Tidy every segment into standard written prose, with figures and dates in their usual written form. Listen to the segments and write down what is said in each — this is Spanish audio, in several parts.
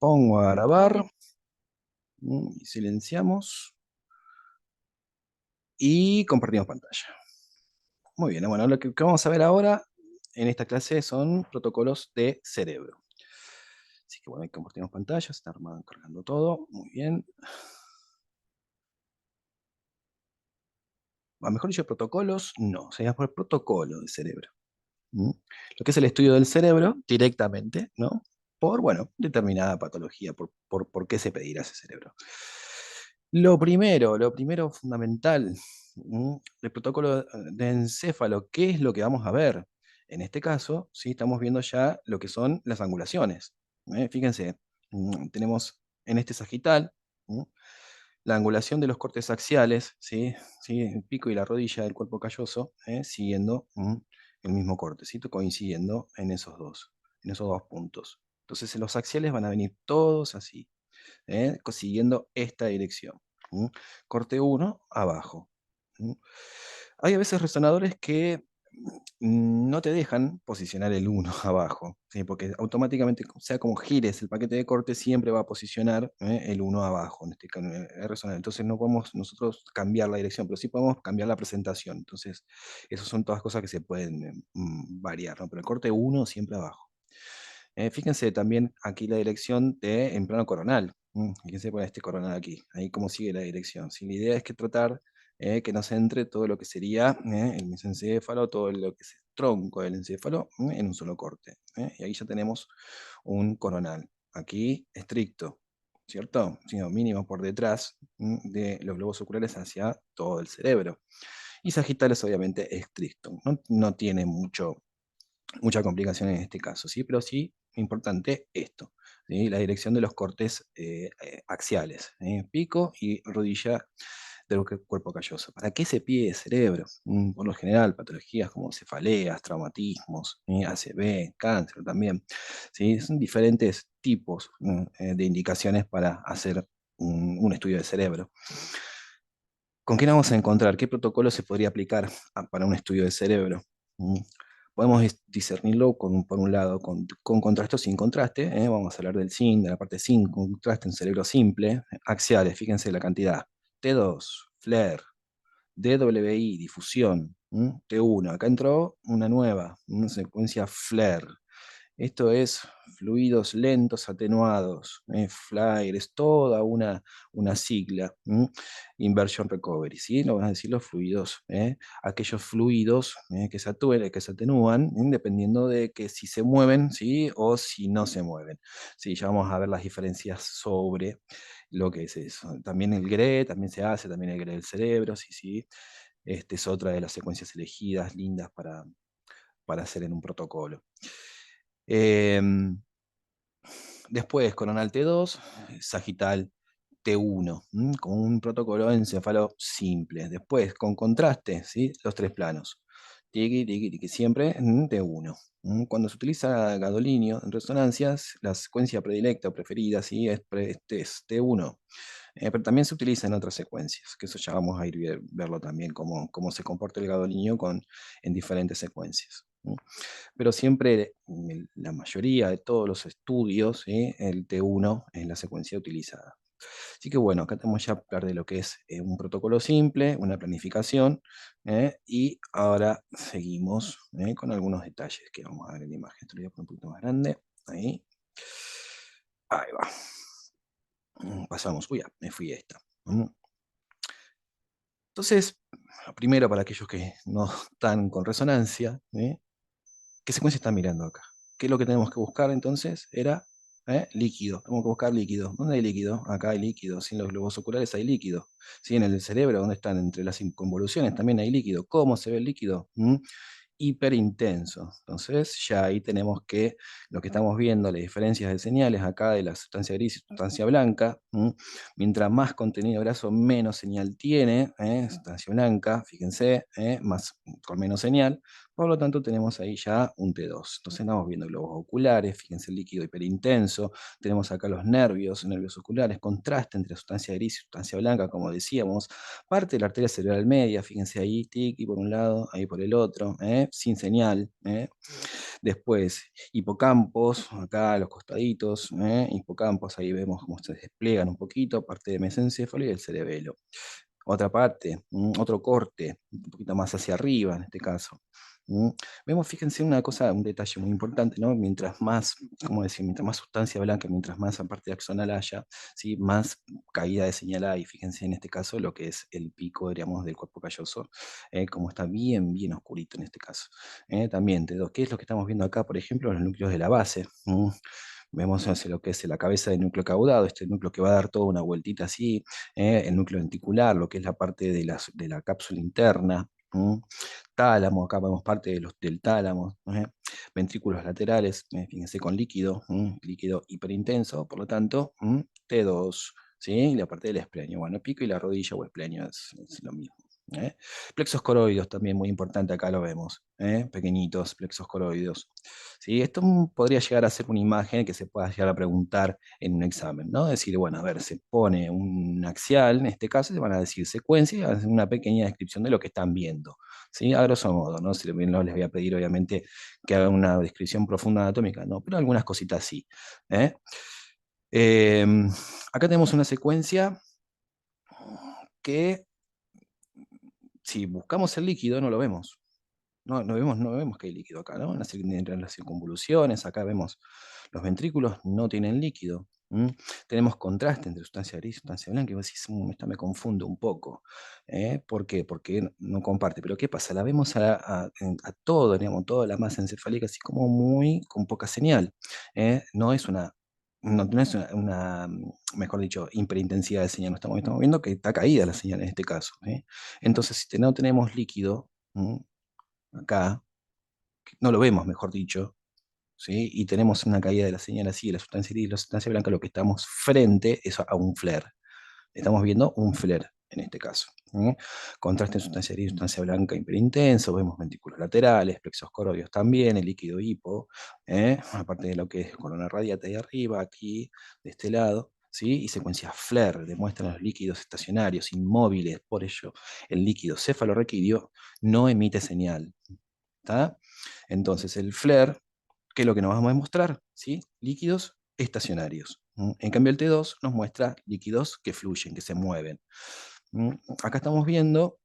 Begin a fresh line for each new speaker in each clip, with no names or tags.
Pongo a grabar. Y silenciamos. Y compartimos pantalla. Muy bien, bueno, lo que vamos a ver ahora en esta clase son protocolos de cerebro. Así que bueno, ahí compartimos pantalla, está armado, cargando todo. Muy bien. A mejor dicho, protocolos, no, sería por protocolo de cerebro. Lo que es el estudio del cerebro directamente, ¿no? Por, bueno, determinada patología, por qué se pedirá ese cerebro. Lo primero fundamental, el protocolo de encéfalo, ¿qué es lo que vamos a ver? En este caso, sí, estamos viendo ya lo que son las angulaciones. Fíjense, tenemos en este sagital, ¿m? La angulación de los cortes axiales, ¿sí? ¿Sí? El pico y la rodilla del cuerpo calloso, siguiendo el mismo corte, ¿sí? Coincidiendo en esos dos puntos. Entonces los axiales van a venir todos así, siguiendo esta dirección. ¿Mm? Corte 1, abajo. ¿Mm? Hay a veces resonadores que no te dejan posicionar el 1 abajo, ¿sí? Porque automáticamente, sea como gires el paquete de corte, siempre va a posicionar el 1 abajo, en este caso, el resonador. Entonces no podemos nosotros cambiar la dirección, pero sí podemos cambiar la presentación. Entonces, esas son todas cosas que se pueden variar, ¿no? Pero el corte 1 siempre abajo. Fíjense también aquí la dirección en plano coronal. Fíjense por este coronal aquí, ahí cómo sigue la dirección. Si la idea es que tratar que nos entre todo lo que sería el mesencéfalo, todo lo que es el tronco del encéfalo en un solo corte. Y ahí ya tenemos un coronal. Aquí estricto, ¿cierto? Sino mínimo por detrás de los globos oculares hacia todo el cerebro. Y sagital es obviamente estricto. No tiene mucha complicación en este caso, ¿sí? Pero sí, importante esto, ¿sí? La dirección de los cortes axiales, pico y rodilla del cuerpo calloso. ¿Para qué se pide cerebro? Por lo general, patologías como cefaleas, traumatismos, ACV, cáncer también, ¿sí? Son diferentes tipos de indicaciones para hacer un estudio de cerebro. ¿Con qué nos vamos a encontrar? ¿Qué protocolo se podría aplicar para un estudio de cerebro? Mm, Podemos discernirlo por un lado con contraste o sin contraste. Vamos a hablar del sin, de la parte sin contraste en cerebro simple. Axiales, fíjense la cantidad. T2, FLAIR, DWI, difusión. T1, acá entró una nueva, una secuencia FLAIR. Esto es fluidos lentos atenuados, FLAIR, es toda una sigla. Inversion recovery, ¿sí? Lo van a decir los fluidos, aquellos fluidos que se atenúan, dependiendo de que si se mueven, ¿sí? O si no se mueven. Sí, ya vamos a ver las diferencias sobre lo que es eso. También el GRE, también se hace, también el GRE del cerebro, sí, sí. Este es otra de las secuencias elegidas, lindas para hacer en un protocolo. Em, Después, coronal T2, sagital T1, con un protocolo de encéfalo simple. Después, con contraste, ¿sí? Los tres planos. Tiki, tiki, tiki, siempre T1. Cuando se utiliza gadolinio en resonancias, la secuencia predilecta o preferida, ¿sí? Es T1. Pero también se utiliza en otras secuencias, que eso ya vamos a ir verlo también, cómo se comporta el gadolinio en diferentes secuencias. Pero siempre, la mayoría de todos los estudios, ¿sí? El T1 es la secuencia utilizada. Así que bueno, acá tenemos ya hablar de lo que es un protocolo simple, una planificación, y ahora seguimos con algunos detalles que vamos a ver en la imagen. Esto lo voy a poner un poquito más grande, ahí. Ahí va. Pasamos, uy, ya, me fui a esta. Entonces, primero para aquellos que no están con resonancia, ¿qué secuencia están mirando acá? ¿Qué es lo que tenemos que buscar entonces? Era líquido. Tenemos que buscar líquido. ¿Dónde hay líquido? Acá hay líquido. Si en los globos oculares hay líquido. Si en el cerebro, ¿dónde están? Entre las convoluciones también hay líquido. ¿Cómo se ve el líquido? Hiperintenso. Entonces ya ahí tenemos que lo que estamos viendo, las diferencias de señales acá de la sustancia gris y sustancia blanca. Mientras más contenido graso, menos señal tiene. Sustancia blanca, fíjense, con menos señal. Por lo tanto, tenemos ahí ya un T2. Entonces estamos viendo globos oculares, fíjense el líquido hiperintenso, tenemos acá los nervios oculares, contraste entre sustancia gris y sustancia blanca, como decíamos, parte de la arteria cerebral media, fíjense ahí, tiki por un lado, ahí por el otro, sin señal. Después, hipocampos, acá a los costaditos, hipocampos, ahí vemos cómo se despliegan un poquito, parte de mesencéfalo y el cerebelo. Otra parte, otro corte, un poquito más hacia arriba en este caso. ¿Mm? Vemos, fíjense una cosa, un detalle muy importante, ¿no? Mientras más, ¿cómo decir? Mientras más sustancia blanca, mientras más parte axonal haya, ¿sí? Más caída de señal hay. Fíjense en este caso lo que es el pico, diríamos, del cuerpo calloso, como está bien, bien oscurito en este caso. También, ¿qué es lo que estamos viendo acá? Por ejemplo, los núcleos de la base. Vemos hacia lo que es la cabeza del núcleo caudado, este núcleo que va a dar toda una vueltita así, el núcleo lenticular, lo que es la parte de la cápsula interna, tálamo, acá vemos parte del tálamo, ventrículos laterales, fíjense con líquido, líquido hiperintenso, por lo tanto, T2, ¿sí? Y la parte del esplenio, bueno, pico y la rodilla o esplenio es lo mismo. ¿Eh? Plexos coroides también muy importante, acá lo vemos, pequeñitos plexos coroides. ¿Sí? Esto podría llegar a ser una imagen que se pueda llegar a preguntar en un examen, ¿no? Decir, bueno, a ver, se pone un axial, en este caso, se van a decir secuencia y hacen una pequeña descripción de lo que están viendo, ¿sí? A grosso modo, ¿no? Si no les voy a pedir, obviamente, que hagan una descripción profunda anatómica, no, pero algunas cositas sí. ¿Eh? Eh, Acá tenemos una secuencia que, si buscamos el líquido, no lo vemos. No vemos que hay líquido acá, ¿no? Entre las circunvoluciones, acá vemos los ventrículos no tienen líquido. Tenemos contraste entre sustancia gris y sustancia blanca, y vos decís, esta me confunde un poco. ¿Por qué? Porque no comparte. Pero ¿qué pasa? La vemos a todo, digamos, toda la masa encefálica así como muy, con poca señal. No es una, no es mejor dicho, hiperintensidad de señal. No estamos viendo que está caída la señal en este caso. Entonces, si no tenemos líquido, acá, no lo vemos, mejor dicho, ¿sí? Y tenemos una caída de la señal así, de la sustancia gris y la sustancia blanca, lo que estamos frente es a un flare. Estamos viendo un flare en este caso. Contraste en sustancia gris y sustancia blanca hiperintenso, vemos ventrículos laterales, plexos coroides también, el líquido hipo, aparte de lo que es corona radiata de arriba, aquí, de este lado. ¿Sí? Y secuencias flare demuestran los líquidos estacionarios, inmóviles, por ello el líquido cefalorraquídeo no emite señal. ¿Está? Entonces, el flare, ¿qué es lo que nos vamos a mostrar? ¿Sí? Líquidos estacionarios. En cambio, el T2 nos muestra líquidos que fluyen, que se mueven. Acá estamos viendo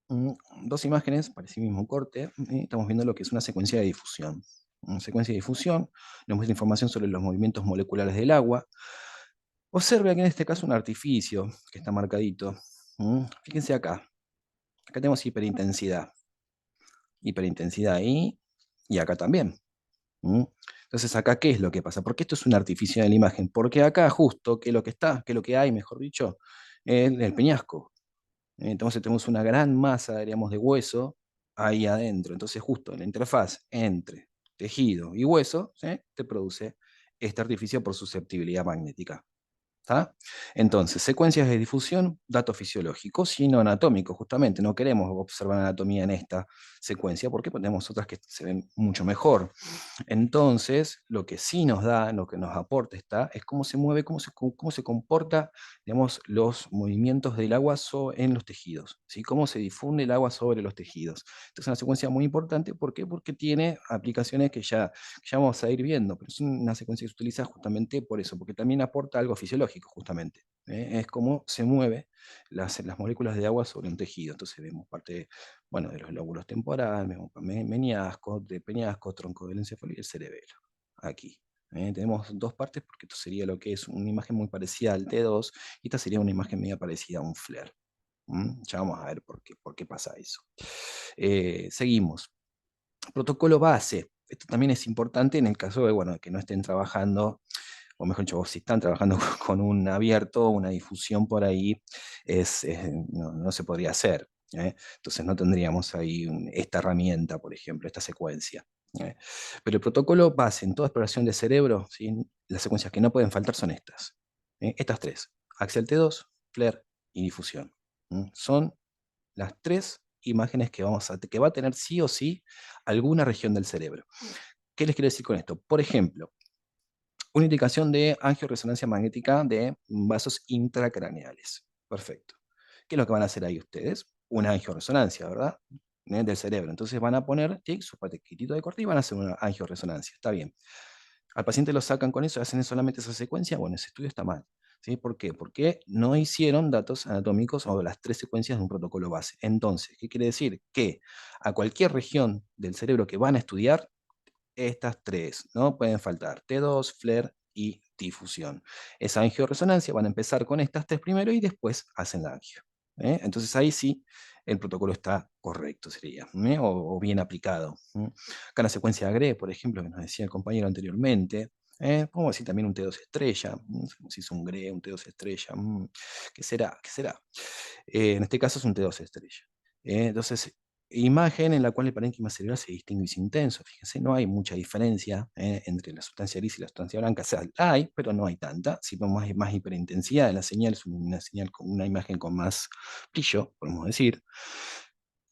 mm, dos imágenes para ese mismo corte. Estamos viendo lo que es una secuencia de difusión. Una secuencia de difusión nos muestra información sobre los movimientos moleculares del agua. Observe aquí en este caso un artificio que está marcadito. Fíjense acá. Acá tenemos hiperintensidad. Hiperintensidad ahí y acá también. ¿Mm? Entonces, acá, ¿qué es lo que pasa? Porque esto es un artificio de la imagen. Porque acá, justo, ¿qué es lo que está? ¿Qué es lo que hay, mejor dicho? El peñasco. Entonces, tenemos una gran masa, diríamos, de hueso ahí adentro. Entonces, justo en la interfaz entre tejido y hueso, ¿sí? Te produce este artificio por susceptibilidad magnética. ¿Está? Entonces, secuencias de difusión, datos fisiológicos y no anatómicos, justamente. No queremos observar anatomía en esta secuencia porque tenemos otras que se ven mucho mejor. Entonces, lo que sí nos da, lo que nos aporta es cómo se mueve, cómo se comporta, digamos, los movimientos del agua en los tejidos, ¿sí? Cómo se difunde el agua sobre los tejidos. Esta es una secuencia muy importante, ¿por qué? Porque tiene aplicaciones que ya vamos a ir viendo, pero es una secuencia que se utiliza justamente por eso, porque también aporta algo fisiológico, justamente. Es cómo se mueve las moléculas de agua sobre un tejido. Entonces vemos parte, bueno, de los lóbulos temporales, vemos meñasco, de peñasco, tronco del encéfalo y el cerebelo. Aquí. Tenemos dos partes porque esto sería lo que es una imagen muy parecida al T2 y esta sería una imagen media parecida a un flare. Ya vamos a ver por qué pasa eso. Seguimos. Protocolo base. Esto también es importante en el caso de, bueno, que no estén trabajando, o mejor dicho, si están trabajando con un abierto, una difusión por ahí, no se podría hacer. Entonces no tendríamos ahí esta herramienta, por ejemplo, esta secuencia. Pero el protocolo base en toda exploración de cerebro, ¿sí? Las secuencias que no pueden faltar son estas. Estas tres, Axial T2, FLAIR y difusión. Son las tres imágenes que va a tener sí o sí alguna región del cerebro. ¿Qué les quiero decir con esto? Por ejemplo, una indicación de angioresonancia magnética de vasos intracraneales. Perfecto. ¿Qué es lo que van a hacer ahí ustedes? Una angioresonancia, ¿verdad? Del cerebro. Entonces van a poner su paquetito de corte y van a hacer una angioresonancia. Está bien. Al paciente lo sacan con eso, hacen solamente esa secuencia. Bueno, ese estudio está mal. ¿Sí? ¿Por qué? Porque no hicieron datos anatómicos o las 3 secuencias de un protocolo base. Entonces, ¿qué quiere decir? Que a cualquier región del cerebro que van a estudiar, estas 3, ¿no? Pueden faltar T2, FLAIR y difusión. Esa angioresonancia van a empezar con estas 3 primero y después hacen la angio. Entonces ahí sí el protocolo está correcto, sería, o bien aplicado. Acá en la secuencia GRE, por ejemplo, que nos decía el compañero anteriormente, podemos decir también un T2 estrella, si es un GRE, un T2 estrella, ¿qué será? ¿Qué será? En este caso es un T2 estrella. Entonces, imagen en la cual el parénquima cerebral se distingue y es intenso. Fíjense, no hay mucha diferencia entre la sustancia gris y la sustancia blanca. O sea, hay, pero no hay tanta. Si vemos más hiperintensidad en la señal, es una señal con una imagen con más brillo, podemos decir.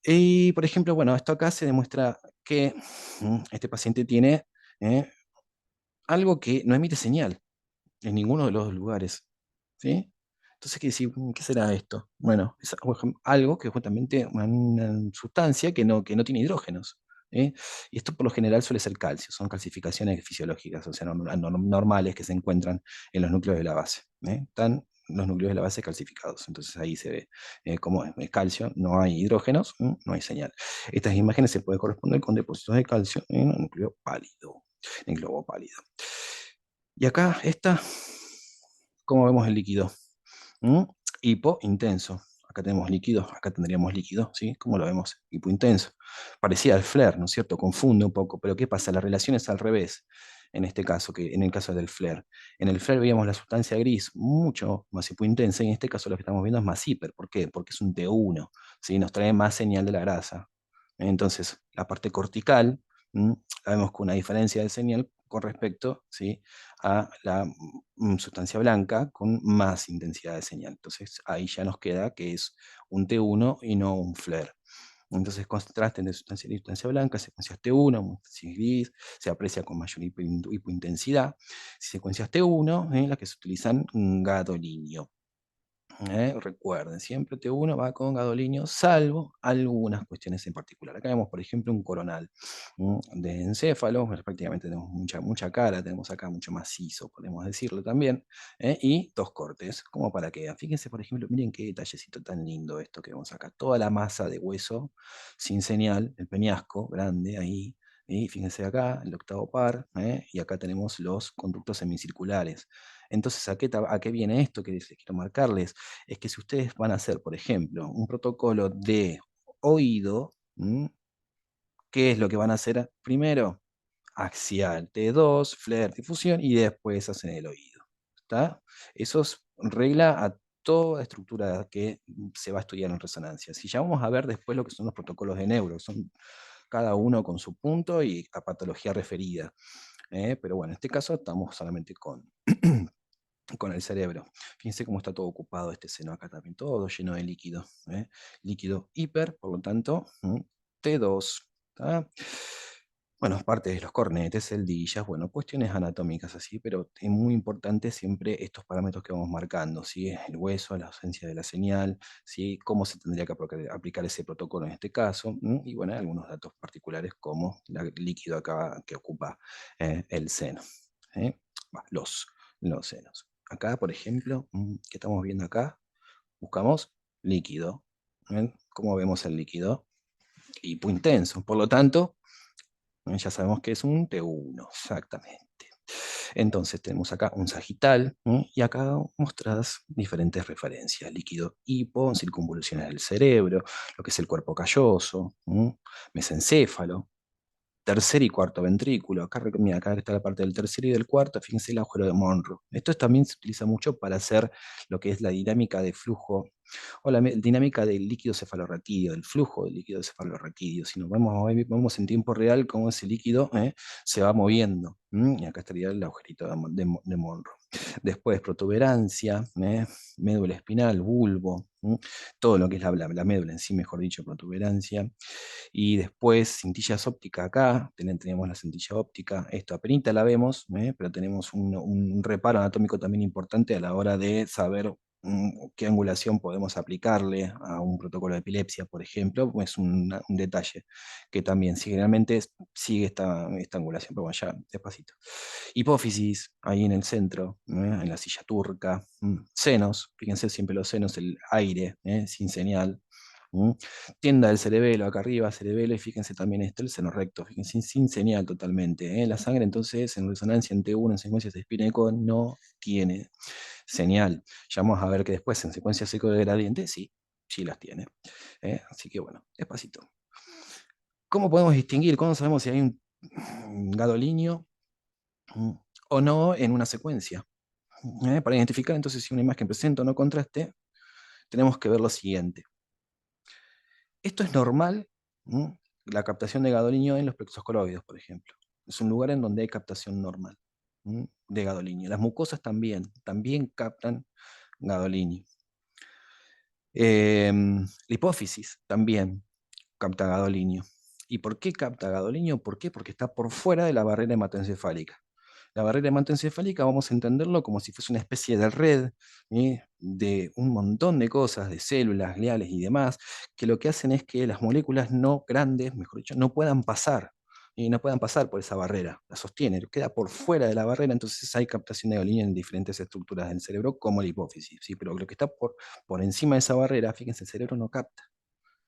Y, por ejemplo, bueno, esto acá se demuestra que este paciente tiene eh, algo que no emite señal en ninguno de los dos lugares. ¿Sí? Entonces, ¿qué decir? ¿Qué será esto? Bueno, es algo que es justamente una sustancia que no tiene hidrógenos. ¿Sí? Y esto por lo general suele ser calcio, son calcificaciones fisiológicas, o sea, normales que se encuentran en los núcleos de la base. Están los núcleos de la base calcificados, entonces ahí se ve cómo es calcio, no hay hidrógenos, no hay señal. Estas imágenes se pueden corresponder con depósitos de calcio en el núcleo pálido, en el globo pálido. Y acá está, ¿cómo vemos el líquido? ¿Mm? Hipointenso. Acá tenemos líquido, acá tendríamos líquido, ¿sí? ¿Cómo lo vemos? Hipointenso. Parecía al flare, ¿no es cierto? Confunde un poco, pero ¿qué pasa? La relación es al revés, en este caso, que en el caso del flare. En el flare veíamos la sustancia gris mucho más hipointensa, y en este caso lo que estamos viendo es más hiper. ¿Por qué? Porque es un T1, ¿sí? Nos trae más señal de la grasa. Entonces, la parte cortical, la vemos con una diferencia de señal con respecto, ¿sí?, a la sustancia blanca con más intensidad de señal. Entonces ahí ya nos queda que es un T1 y no un flare. Entonces contraste entre sustancia gris y sustancia blanca, secuencias T1, sustancia gris, se aprecia con mayor hipointensidad. Secuencias T1, las que se utilizan gadolínio. Recuerden, siempre T1 va con gadolinio, salvo algunas cuestiones en particular. Acá vemos, por ejemplo, un coronal de encéfalo, prácticamente tenemos mucha cara, tenemos acá mucho macizo, podemos decirlo también, y 2 cortes, como para que vean. Fíjense, por ejemplo, miren qué detallecito tan lindo esto que vemos acá. Toda la masa de hueso sin señal, el peñasco grande ahí, y fíjense acá, el octavo par, y acá tenemos los conductos semicirculares. Entonces, ¿a qué viene esto que les quiero marcarles? Es que si ustedes van a hacer, por ejemplo, un protocolo de oído, ¿qué es lo que van a hacer primero? Axial T2, flare, difusión y después hacen el oído. ¿Está? Eso es regla a toda estructura que se va a estudiar en resonancia. Si ya vamos a ver después lo que son los protocolos de neuro, son cada uno con su punto y a patología referida. Pero bueno, en este caso estamos solamente con el cerebro. Fíjense cómo está todo ocupado este seno acá también, todo lleno de líquido. Líquido hiper, por lo tanto, T2. ¿Tá? Bueno, parte de los cornetes, celdillas, bueno, cuestiones anatómicas así, pero es muy importante siempre estos parámetros que vamos marcando, ¿sí? El hueso, la ausencia de la señal, ¿sí? Cómo se tendría que aplicar ese protocolo en este caso, y bueno, algunos datos particulares como el líquido acá que ocupa el seno, ¿eh? Los senos. Acá, por ejemplo, ¿qué estamos viendo acá? Buscamos líquido. ¿Ven? ¿Cómo vemos el líquido? Hipointenso. Por lo tanto, ya sabemos que es un T1, exactamente. Entonces tenemos acá un sagital y acá mostradas diferentes referencias. Líquido hipo, circunvoluciones del cerebro, lo que es el cuerpo calloso, mesencéfalo, tercer y cuarto ventrículo. Acá, mira, acá está la parte del tercero y del cuarto. Fíjense el agujero de Monroe. Esto también se utiliza mucho para hacer lo que es la dinámica de flujo o la dinámica del líquido cefalorraquídeo, del flujo del líquido cefalorraquídeo. Si nos vemos en tiempo real cómo ese líquido se va moviendo. Y acá estaría el agujerito de Monroe. Después protuberancia, médula espinal, bulbo, todo lo que es la médula en sí, mejor dicho, protuberancia. Y después cintillas ópticas acá, tenemos la cintilla óptica, esto apenas la vemos, pero tenemos un reparo anatómico también importante a la hora de saber qué angulación podemos aplicarle a un protocolo de epilepsia, por ejemplo, es un detalle que también generalmente sigue esta angulación, pero bueno, ya despacito. Hipófisis, ahí en el centro, en la silla turca. Senos, fíjense siempre los senos, el aire, sin señal. ¿Mm? Tienda del cerebelo, acá arriba, cerebelo, y fíjense también esto, el seno recto, fíjense, sin señal totalmente. La sangre entonces en resonancia en T1 en secuencia de spin echo no tiene señal. Ya vamos a ver que después en secuencia eco de gradiente sí, sí las tiene. Así que bueno, despacito. ¿Cómo podemos distinguir? ¿Cómo sabemos si hay un gadolinio o no en una secuencia? Para identificar entonces si una imagen presenta o no contraste, tenemos que ver lo siguiente. Esto es normal, la captación de gadolinio en los plexos coroides, por ejemplo. Es un lugar en donde hay captación normal de gadolinio. Las mucosas también captan gadolinio. La hipófisis también capta gadolinio. ¿Y por qué capta gadolinio? ¿Por qué? Porque está por fuera de la barrera hematoencefálica. La barrera hematoencefálica vamos a entenderlo como si fuese una especie de red de un montón de cosas, de células, gliales y demás, que lo que hacen es que las moléculas no grandes, mejor dicho, no puedan pasar. Y no puedan pasar por esa barrera, la sostiene, queda por fuera de la barrera, entonces hay captación de gadolinio en diferentes estructuras del cerebro, como la hipófisis, ¿sí? Pero lo que está por encima de esa barrera, fíjense, el cerebro no capta.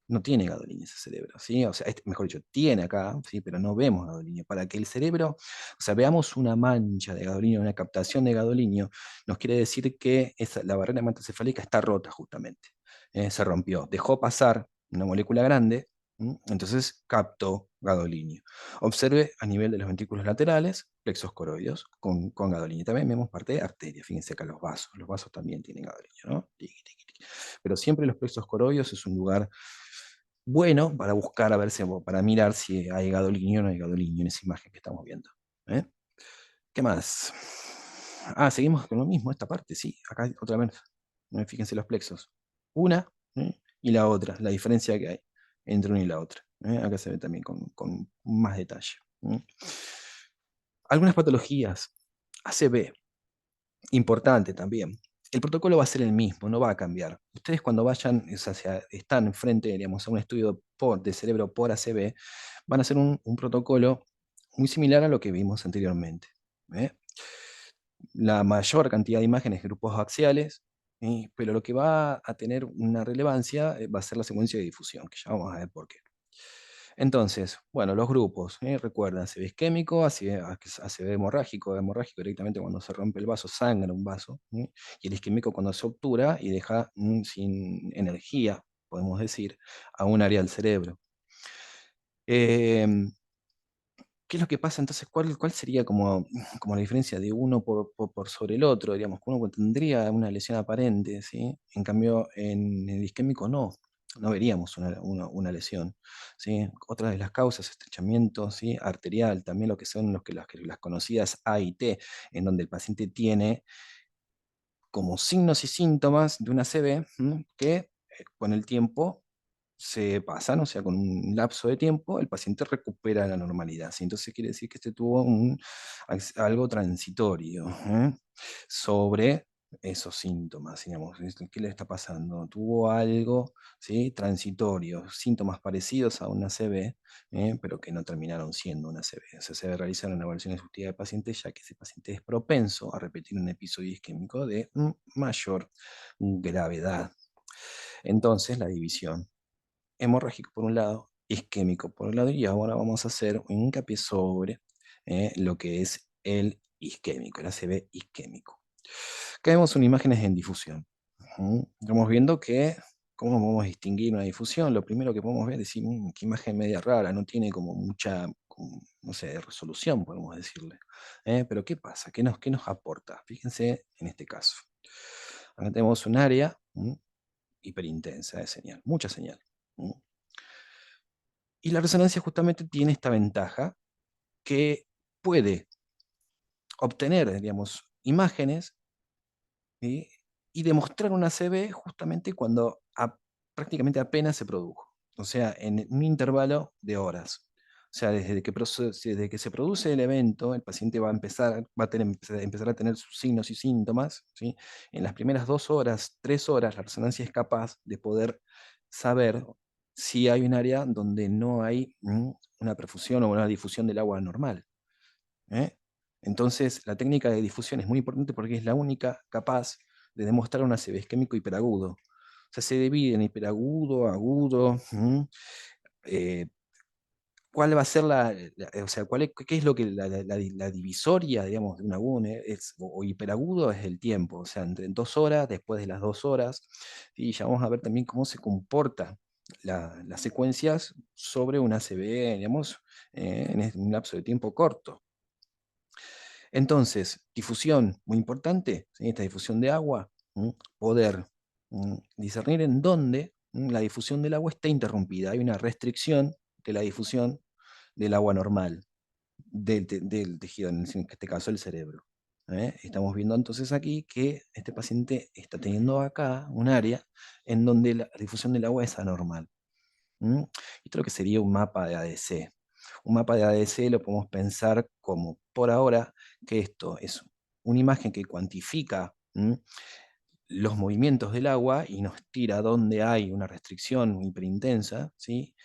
No tiene gadolinio ese cerebro, ¿sí? O sea, mejor dicho, tiene acá, ¿sí? Pero no vemos gadolinio. Para que el cerebro, o sea, veamos una mancha de gadolinio, una captación de gadolinio, nos quiere decir que la barrera hematocefálica está rota justamente. Se rompió, dejó pasar una molécula grande, entonces captó gadolinio. Observe a nivel de los ventrículos laterales, plexos coroides con gadolinio. También vemos parte de arteria, fíjense acá los vasos también tienen gadolinio, ¿no? Tiqui, tiqui, tiqui. Pero siempre los plexos coroides es un lugar bueno para buscar, a ver si, para mirar si hay gadolinio o no hay gadolinio en esa imagen que estamos viendo. ¿eh? ¿Qué más? Ah, seguimos con lo mismo, esta parte, sí, acá otra vez. Fíjense los plexos. Una y la otra, la diferencia que hay entre una y la otra. Acá se ve también con más detalle. Algunas patologías, ACV, importante también. El protocolo va a ser el mismo, no va a cambiar. Ustedes cuando vayan, o sea, están frente, digamos, a un estudio de cerebro por ACV, van a hacer un protocolo muy similar a lo que vimos anteriormente. ¿eh? La mayor cantidad de imágenes, grupos axiales, pero lo que va a tener una relevancia va a ser la secuencia de difusión, que ya vamos a ver por qué. Entonces, bueno, los grupos, recuerdan, ACV isquémico, ACV hemorrágico, hemorrágico directamente cuando se rompe el vaso, sangra un vaso, y el isquémico cuando se obtura y deja sin energía, podemos decir, a un área del cerebro. ¿Qué es lo que pasa entonces? ¿Cuál sería como la diferencia de uno por sobre el otro? Digamos, que uno tendría una lesión aparente, ¿sí? En cambio, en el isquémico no veríamos una lesión, ¿sí? Otra de las causas, estrechamiento, ¿sí? Arterial, también lo que son las conocidas A y T, en donde el paciente tiene como signos y síntomas de una CB que con el tiempo se pasan, o sea, con un lapso de tiempo, el paciente recupera la normalidad. ¿Sí? Entonces quiere decir que este tuvo algo transitorio sobre esos síntomas, digamos. ¿Qué le está pasando? Tuvo algo, ¿sí? Transitorio, síntomas parecidos a una CB, pero que no terminaron siendo una CB. O sea, se realizaron una evaluación exhaustiva del paciente, ya que ese paciente es propenso a repetir un episodio isquémico de mayor gravedad. Entonces, la división hemorrágico por un lado, isquémico por un lado, y ahora vamos a hacer un hincapié sobre lo que es el isquémico, el ACV isquémico. Acá vemos unas imágenes en difusión. Estamos viendo que, ¿cómo podemos distinguir una difusión? Lo primero que podemos ver es decir, qué imagen media rara, no tiene como mucha, no sé, resolución, podemos decirle. Pero ¿qué pasa? ¿Qué nos aporta? Fíjense en este caso. Acá tenemos un área hiperintensa de señal, mucha señal. Y la resonancia justamente tiene esta ventaja que puede obtener, digamos, imágenes ¿sí? Y demostrar una CB justamente cuando prácticamente apenas se produjo, o sea, en un intervalo de horas. O sea, desde que se produce el evento, el paciente va a empezar a tener sus signos y síntomas, ¿sí? En las primeras 2 horas, 3 horas, la resonancia es capaz de poder saber si hay un área donde no hay una perfusión o una difusión del agua normal. ¿Eh? Entonces, la técnica de difusión es muy importante porque es la única capaz de demostrar un ACV isquémico hiperagudo. O sea, se divide en hiperagudo, agudo. Eh, ¿Cuál va a ser o sea, qué es lo que la divisoria, digamos, de un agudo o hiperagudo es el tiempo? O sea, entre 2 horas, después de las 2 horas, y ya vamos a ver también cómo se comporta las secuencias sobre un ACV, digamos, en un lapso de tiempo corto. Entonces, difusión, muy importante, ¿sí? Esta difusión de agua, poder discernir en dónde la difusión del agua está interrumpida. Hay una restricción de la difusión del agua normal, del tejido, en este caso el cerebro. Estamos viendo entonces aquí que este paciente está teniendo acá un área en donde la difusión del agua es anormal. ¿Mm? Esto lo que sería un mapa de ADC. Un mapa de ADC lo podemos pensar como, por ahora, que esto es una imagen que cuantifica los movimientos del agua y nos tira donde hay una restricción hiperintensa, ¿sí?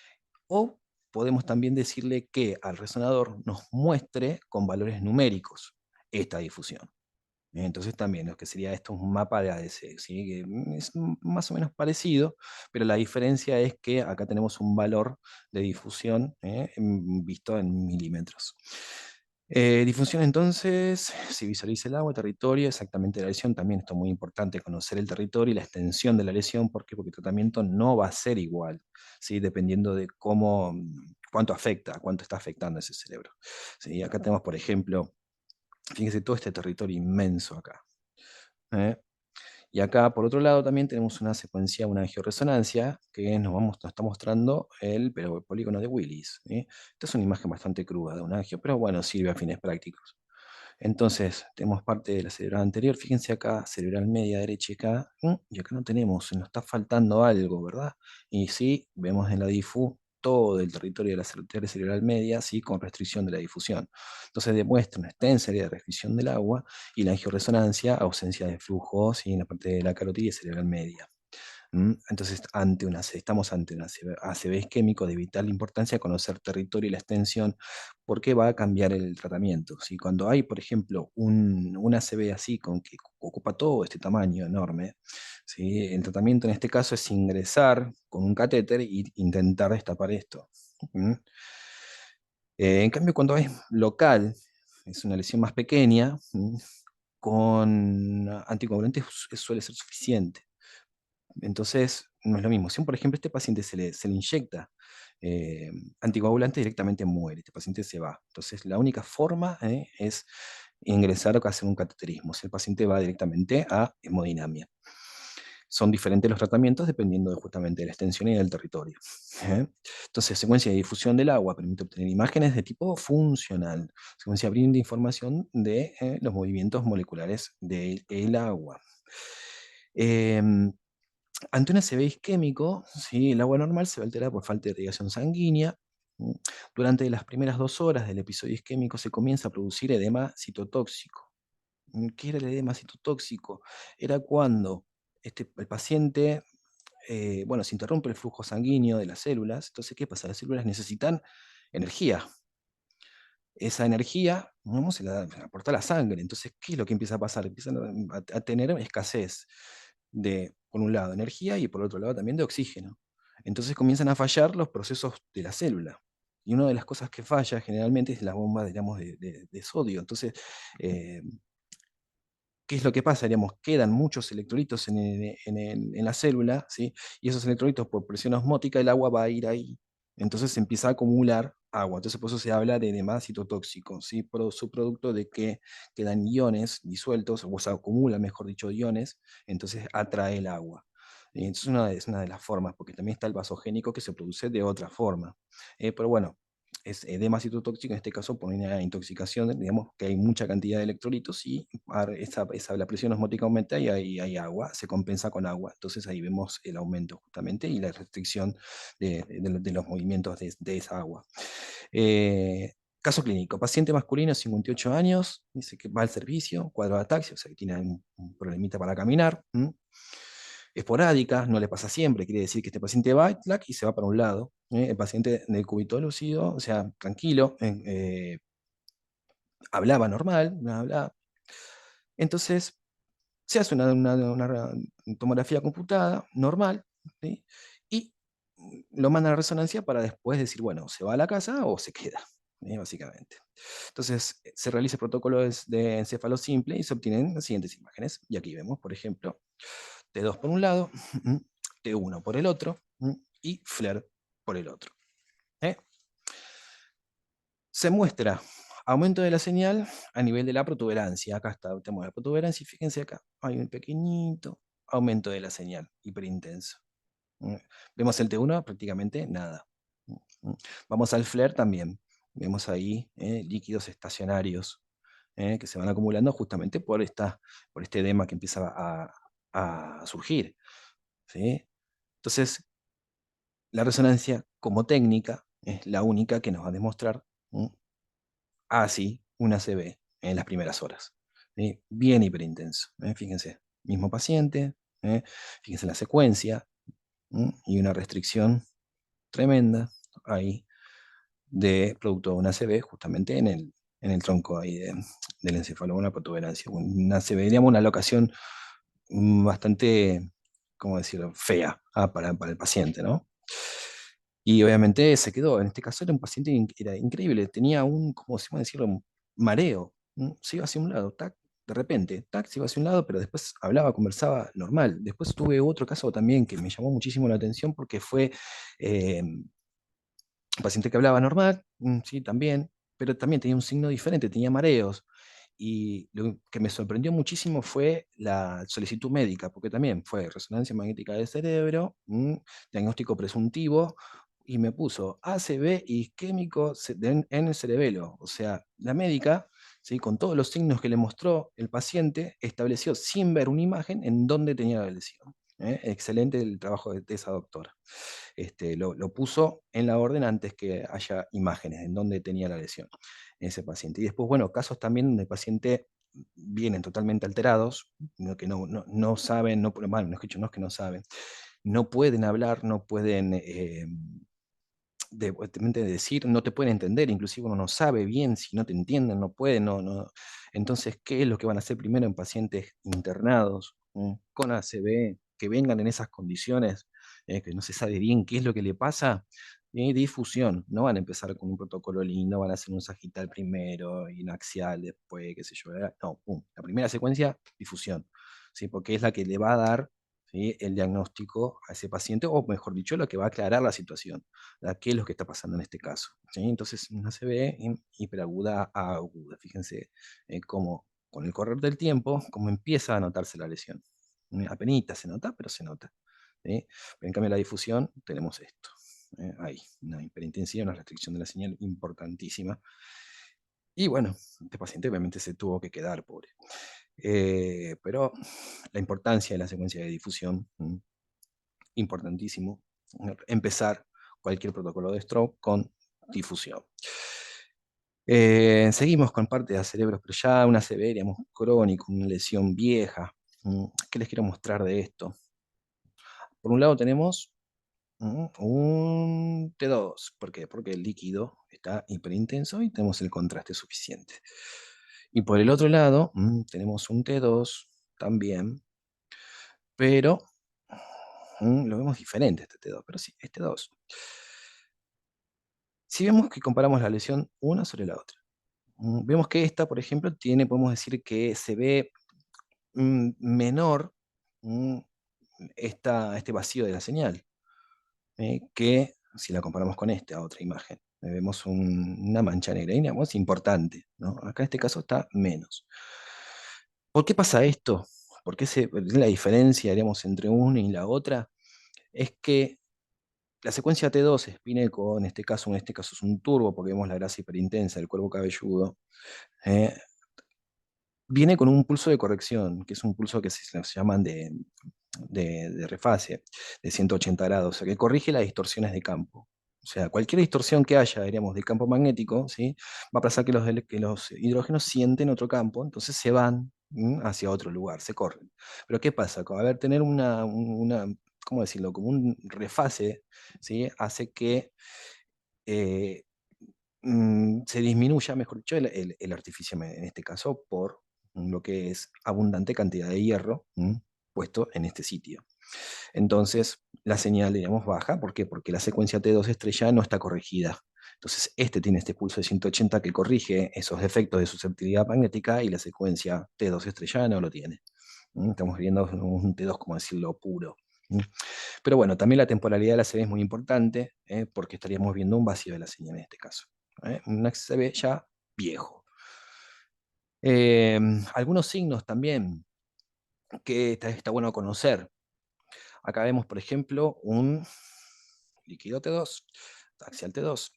O podemos también decirle que al resonador nos muestre con valores numéricos esta difusión. Entonces también lo que sería esto un mapa de ADC, ¿sí? Que es más o menos parecido, pero la diferencia es que acá tenemos un valor de difusión visto en milímetros. Difusión entonces, se visualiza el agua, territorio, exactamente la lesión, también esto es muy importante, conocer el territorio y la extensión de la lesión, ¿por qué? Porque el tratamiento no va a ser igual, ¿sí? Dependiendo de cuánto afecta, cuánto está afectando ese cerebro. ¿Sí? Acá tenemos, por ejemplo, fíjense todo este territorio inmenso acá. ¿Eh? Y acá, por otro lado, también tenemos una secuencia, una angioresonancia, que nos está mostrando el polígono de Willis. ¿Sí? Esta es una imagen bastante cruda de un angio, pero bueno, sirve a fines prácticos. Entonces, tenemos parte de la cerebral anterior, fíjense acá, cerebral media, derecha y acá, y acá no tenemos, nos está faltando algo, ¿verdad? Y sí, vemos en la difu todo el territorio de la arteria cerebral media, sí, con restricción de la difusión. Entonces demuestra una extensa área de restricción del agua y la angioresonancia, ausencia de flujo, sí, en la parte de la carotidia cerebral media. Entonces, estamos ante un ACV isquémico de vital importancia conocer territorio y la extensión, porque va a cambiar el tratamiento. ¿Sí? Cuando hay, por ejemplo, un ACV así, con que ocupa todo este tamaño enorme, ¿sí? El tratamiento en este caso es ingresar con un catéter e intentar destapar esto. ¿Mm? En cambio, cuando es local, es una lesión más pequeña, con anticoagulantes suele ser suficiente. Entonces, no es lo mismo. Si, por ejemplo, este paciente se le inyecta eh, anticoagulante, directamente muere, este paciente se va. Entonces, la única forma es ingresar o hacer un cateterismo. Si el paciente va directamente a hemodinamia. Son diferentes los tratamientos dependiendo justamente de la extensión y del territorio. ¿Eh? Entonces, secuencia de difusión del agua permite obtener imágenes de tipo funcional. Secuencia brinda información de los movimientos moleculares del agua. Em, Ante un ACV isquémico, ¿sí? El agua normal se va a alterar por falta de irrigación sanguínea. ¿Mm? Durante las primeras 2 horas del episodio isquémico se comienza a producir edema citotóxico. ¿Qué era el edema citotóxico? Era cuando el paciente, bueno, se interrumpe el flujo sanguíneo de las células. Entonces, ¿qué pasa? Las células necesitan energía. Esa energía, ¿no? Se la aporta la sangre. Entonces, ¿qué es lo que empieza a pasar? Empiezan a tener escasez de, por un lado, energía y por otro lado también de oxígeno. Entonces comienzan a fallar los procesos de la célula. Y una de las cosas que falla generalmente es la bomba, digamos, de sodio. Entonces, eh, ¿qué es lo que pasa? Digamos, quedan muchos electrolitos en la célula, ¿sí? Y esos electrolitos por presión osmótica, el agua va a ir ahí. Entonces se empieza a acumular agua. Entonces por eso se habla de edema citotóxico, ¿sí? Subproducto de que quedan iones disueltos, o se acumula, mejor dicho, iones, entonces atrae el agua. Y entonces es una de las formas, porque también está el vasogénico que se produce de otra forma. Pero bueno, es edema citotóxico, en este caso por una intoxicación, digamos que hay mucha cantidad de electrolitos y la presión osmótica aumenta y hay agua, se compensa con agua. Entonces ahí vemos el aumento justamente y la restricción de los movimientos de esa agua. Caso clínico, paciente masculino, 58 años, dice que va al servicio, cuadro de ataxia, o sea que tiene un problemita para caminar. Esporádica, no le pasa siempre, quiere decir que este paciente va y se va para un lado. El paciente del cúbito lúcido, o sea, tranquilo, hablaba normal, bla. Entonces, se hace una tomografía computada normal, ¿sí? Y lo manda a la resonancia para después decir, bueno, se va a la casa o se queda, básicamente. Entonces, se realiza el protocolo de encéfalo simple y se obtienen las siguientes imágenes. Y aquí vemos, por ejemplo, T2 por un lado, T1 por el otro y FLAIR por el otro. ¿eh? Se muestra aumento de la señal a nivel de la protuberancia. Acá está, tenemos la protuberancia y fíjense acá, hay un pequeñito aumento de la señal, hiperintenso. Vemos el T1, prácticamente nada. Vamos al FLAIR también. Vemos ahí líquidos estacionarios que se van acumulando justamente por este edema que empieza a surgir. ¿sí? Entonces, la resonancia como técnica es la única que nos va a demostrar así una ACV en las primeras horas. ¿sí? Bien hiperintenso. Fíjense, mismo paciente, fíjense la secuencia y una restricción tremenda ahí de producto de una ACV justamente en el tronco ahí del encéfalo, una protuberancia. Una ACV, digamos, una locación bastante, ¿cómo decirlo?, fea para el paciente, ¿no? Y obviamente se quedó. En este caso era un paciente era increíble. Tenía ¿cómo se puede decirlo? Un mareo. Se iba hacia un lado, tac, de repente, tac, se iba hacia un lado, pero después hablaba, conversaba normal. Después tuve otro caso también que me llamó muchísimo la atención porque fue un paciente que hablaba normal, sí, también, pero también tenía un signo diferente, tenía mareos. Y lo que me sorprendió muchísimo fue la solicitud médica, porque también fue resonancia magnética del cerebro, diagnóstico presuntivo, y me puso ACV isquémico en el cerebelo. O sea, la médica, ¿sí? Con todos los signos que le mostró el paciente, estableció sin ver una imagen en dónde tenía la lesión. Excelente el trabajo de esa doctora. Lo puso en la orden antes que haya imágenes en dónde tenía la lesión en ese paciente. Y después, bueno, casos también donde el paciente vienen totalmente alterados, que no saben, bueno, no es que no es que no saben, no pueden hablar, no pueden decir, no te pueden entender, inclusive uno no sabe bien si no te entienden, no pueden, no. Entonces, ¿qué es lo que van a hacer primero en pacientes internados con ACV, que vengan en esas condiciones, que no se sabe bien qué es lo que le pasa? Difusión, no van a empezar con un protocolo lindo, van a hacer un sagital primero y un axial después, qué sé yo, no, pum. La primera secuencia, difusión, ¿sí? Porque es la que le va a dar, ¿sí?, el diagnóstico a ese paciente, o mejor dicho, lo que va a aclarar la situación, qué es lo que está pasando en este caso. ¿sí? Entonces, una ACV hiperaguda a aguda. Fíjense cómo con el correr del tiempo, cómo empieza a notarse la lesión. Apenita se nota, pero se nota. ¿sí? Pero en cambio, la difusión, tenemos esto. Ahí, una hiperintensidad, una restricción de la señal importantísima. Y bueno, este paciente obviamente se tuvo que quedar, pobre. Pero la importancia de la secuencia de difusión, importantísimo, empezar cualquier protocolo de stroke con difusión. Seguimos con parte de cerebros, pero ya una severa, digamos, crónica, una lesión vieja. ¿Qué les quiero mostrar de esto? Por un lado tenemos un T2. ¿Por qué? Porque el líquido está hiperintenso y tenemos el contraste suficiente. Y por el otro lado tenemos un T2 también, pero lo vemos diferente este T2, pero sí, este 2. Si vemos que comparamos la lesión una sobre la otra, vemos que esta, por ejemplo, podemos decir que se ve menor mm, este vacío de la señal, que si la comparamos con esta otra imagen. Vemos una mancha negra, y digamos, importante, ¿no? Acá en este caso está menos. ¿Por qué pasa esto? ¿Por qué la diferencia, digamos, entre una y la otra? Es que La secuencia T2 espineco, en este caso es un turbo, porque vemos la grasa hiperintensa del cuerpo cabelludo, eh, viene con un pulso de corrección, que es un pulso que se llaman de refase, de 180 grados, o sea, que corrige las distorsiones de campo. O sea, cualquier distorsión que haya, diríamos, del campo magnético, ¿sí? Va a pasar que los hidrógenos sienten otro campo, entonces se van hacia otro lugar, se corren. Pero ¿qué pasa? A ver, tener ¿cómo decirlo? Como un refase, ¿sí? Hace que eh, se disminuya, mejor dicho, el artificio en este caso por lo que es abundante cantidad de hierro puesto en este sitio. Entonces, la señal, digamos, baja. ¿Por qué? Porque la secuencia T2 estrella no está corregida. Entonces, este tiene este pulso de 180 que corrige esos efectos de susceptibilidad magnética y la secuencia T2 estrella no lo tiene. Estamos viendo un T2, como decirlo, puro. Pero bueno, también la temporalidad de la CB es muy importante, porque estaríamos viendo un vacío de la señal en este caso. Un CB ya viejo. Algunos signos también que está bueno conocer. Acá vemos, por ejemplo, un líquido T2, axial T2,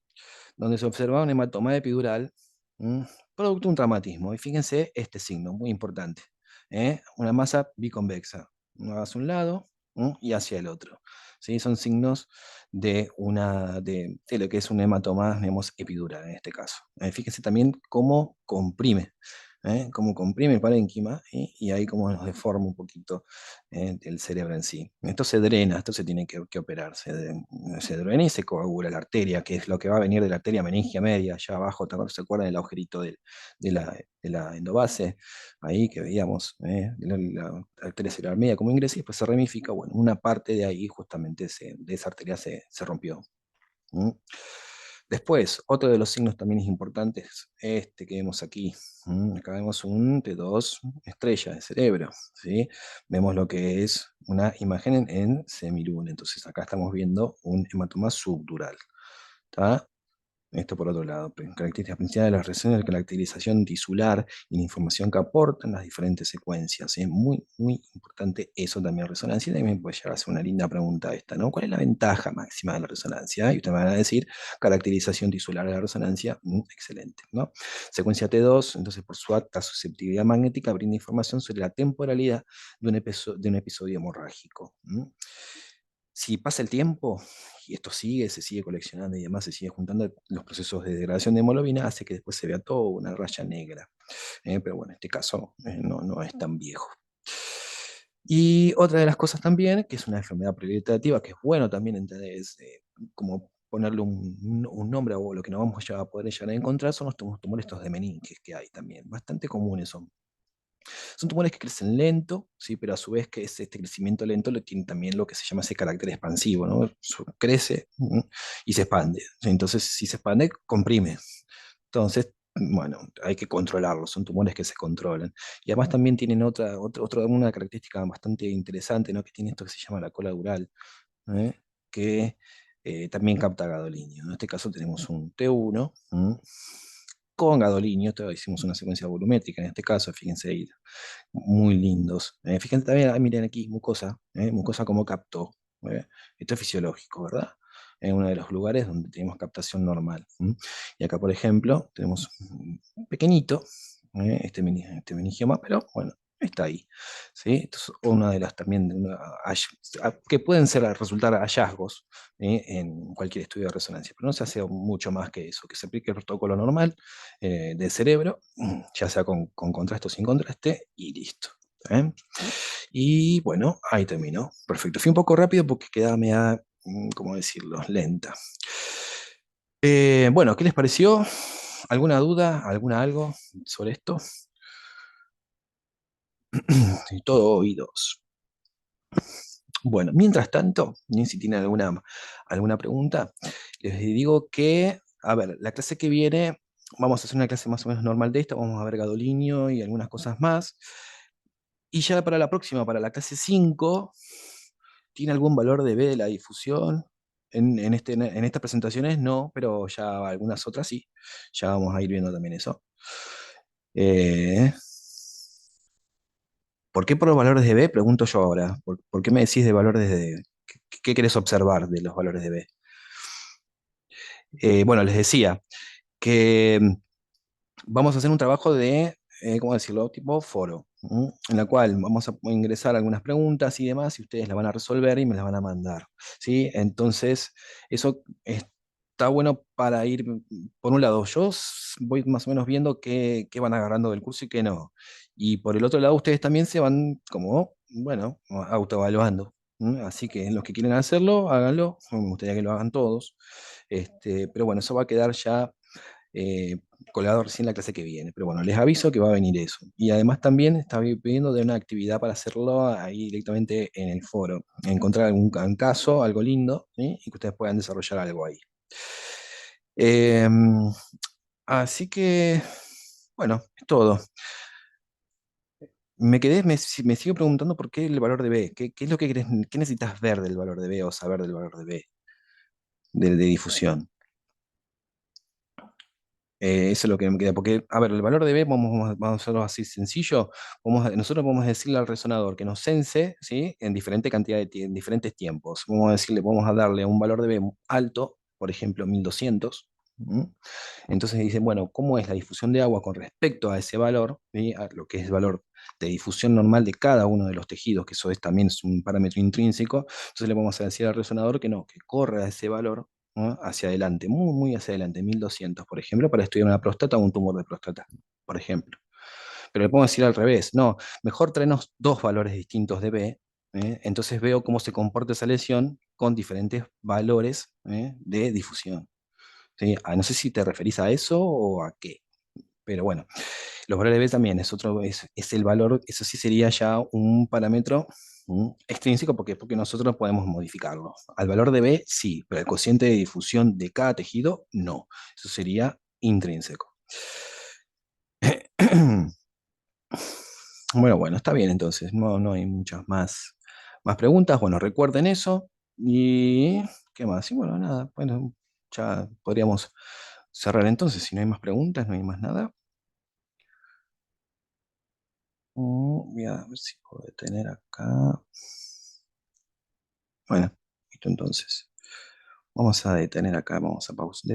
donde se observa un hematoma epidural, ¿m? Producto de un traumatismo. Y fíjense este signo, muy importante. Una masa biconvexa, una hacia un lado y hacia el otro. ¿Sí? Son signos de lo que es un hematoma, digamos, epidural en este caso. Fíjense también cómo comprime el parénquima y ahí cómo nos deforma un poquito el cerebro en sí. Esto se drena, esto se tiene que operar, se drena y se coagula la arteria, que es lo que va a venir de la arteria meningia media, allá abajo. ¿Se acuerdan del agujerito de la endobase? Ahí que veíamos la arteria cerebral media como ingresa y después se ramifica. Bueno, una parte de ahí justamente de esa arteria se rompió. ¿Mm? Después, otro de los signos también es importantes, este que vemos aquí. Acá vemos un T2 estrella de cerebro, ¿sí? Vemos lo que es una imagen en semiluna. Entonces acá estamos viendo un hematoma subdural. ¿Tá? Esto por otro lado, características principales de las reacciones de caracterización tisular y la información que aportan las diferentes secuencias. Es muy, muy importante eso también, resonancia. Y también puede llegar a ser una linda pregunta esta, ¿no? ¿Cuál es la ventaja máxima de la resonancia? Y ustedes me van a decir, caracterización tisular de la resonancia, excelente, ¿no? Secuencia T2, entonces por su alta susceptibilidad magnética, brinda información sobre la temporalidad de un episodio hemorrágico. Si pasa el tiempo y esto se sigue coleccionando y demás, se sigue juntando, los procesos de degradación de hemoglobina hace que después se vea todo una raya negra. Pero bueno, en este caso no es tan viejo. Y otra de las cosas también, que es una enfermedad proliferativa, que es bueno también entender, es como ponerle un nombre o lo que no vamos a poder llegar a encontrar, son los tumores estos de Meninges que hay también, bastante comunes son. Son tumores que crecen lento, ¿sí? Pero a su vez que este crecimiento lento tiene también lo que se llama ese carácter expansivo, ¿no? Crece y se expande. Entonces, si se expande, comprime. Entonces, bueno, hay que controlarlos, son tumores que se controlan. Y además también tienen una característica bastante interesante, ¿no? Que tiene esto que se llama la cola dural, ¿eh? Que también capta gadolinio. En este caso tenemos un T1 con gadolinio, hicimos una secuencia volumétrica en este caso, fíjense ahí, muy lindos. Fíjense también, miren aquí, mucosa como captó. Esto es fisiológico, ¿verdad? En uno de los lugares donde tenemos captación normal. Y acá, por ejemplo, tenemos un pequeñito, este meningioma, pero bueno, está ahí. ¿Sí? Esto es una de las también que pueden resultar hallazgos en cualquier estudio de resonancia, pero no se hace mucho más que eso, que se aplique el protocolo normal del cerebro, ya sea con contraste o sin contraste, y listo. ¿Eh? Y bueno, ahí terminó. Perfecto. Fui un poco rápido porque quedaba media, ¿cómo decirlo? Lenta. Bueno, ¿qué les pareció? ¿Alguna duda? ¿Alguna algo sobre esto? Todo oídos. Bueno, mientras tanto, si tienen alguna pregunta, les digo que, a ver, la clase que viene, vamos a hacer una clase más o menos normal de esto, vamos a ver gadolinio y algunas cosas más. Y ya para la próxima, para la clase 5, ¿tiene algún valor de B de la difusión? En estas presentaciones no, pero ya algunas otras sí. Ya vamos a ir viendo también eso. Eh, ¿Por qué por los valores de B? Pregunto yo ahora. ¿Por qué me decís de valores de B? ¿Qué querés observar de los valores de B? Bueno, les decía que vamos a hacer un trabajo de, ¿cómo decirlo? Tipo foro, ¿m? En la cual vamos a ingresar algunas preguntas y demás, y ustedes las van a resolver y me las van a mandar, ¿sí? Entonces, eso está bueno para ir, por un lado, yo voy más o menos viendo qué van agarrando del curso y qué no. Y por el otro lado, ustedes también se van como, bueno, autoevaluando. ¿M? Así que los que quieren hacerlo, háganlo. Me gustaría que lo hagan todos. Pero bueno, eso va a quedar ya eh, colgado recién la clase que viene. Pero bueno, les aviso que va a venir eso. Y además también estaba pidiendo de una actividad para hacerlo ahí directamente en el foro. Encontrar algún caso, algo lindo, ¿sí? Y que ustedes puedan desarrollar algo ahí. Eh, Así que, bueno, es todo. Me quedé, me sigo preguntando por qué el valor de B. ¿Qué es lo que qué necesitas ver del valor de B o saber del valor de B, de difusión? Eso es lo que me queda, porque, a ver, el valor de B, vamos a hacerlo así sencillo, nosotros podemos decirle al resonador que nos sense, ¿sí? En diferente cantidad en diferentes tiempos. Vamos a decirle, vamos a darle un valor de B alto, por ejemplo, 1200. ¿M? Entonces dicen, bueno, ¿cómo es la difusión de agua con respecto a ese valor, ¿sí? A lo que es el valor de difusión normal de cada uno de los tejidos, que eso también es un parámetro intrínseco? Entonces le vamos a decir al resonador que no, que corra ese valor, ¿no? Hacia adelante, muy, muy hacia adelante, 1200, por ejemplo, para estudiar una próstata o un tumor de próstata, por ejemplo. Pero le podemos decir al revés, no, mejor traernos dos valores distintos de B, entonces veo cómo se comporta esa lesión con diferentes valores, de difusión. ¿Sí? No sé si te referís a eso o a qué, pero bueno, los valores de B también es el valor, eso sí sería ya un parámetro extrínseco porque nosotros podemos modificarlo. Al valor de B sí, pero el cociente de difusión de cada tejido no. Eso sería intrínseco. Bueno, está bien entonces, no hay muchas más preguntas. Bueno, recuerden eso. ¿Y qué más? Y bueno, nada, bueno, ya podríamos cerrar entonces. Si no hay más preguntas, no hay más nada. Voy a ver si puedo detener acá. Bueno, listo entonces. Vamos a detener acá, vamos a pausar.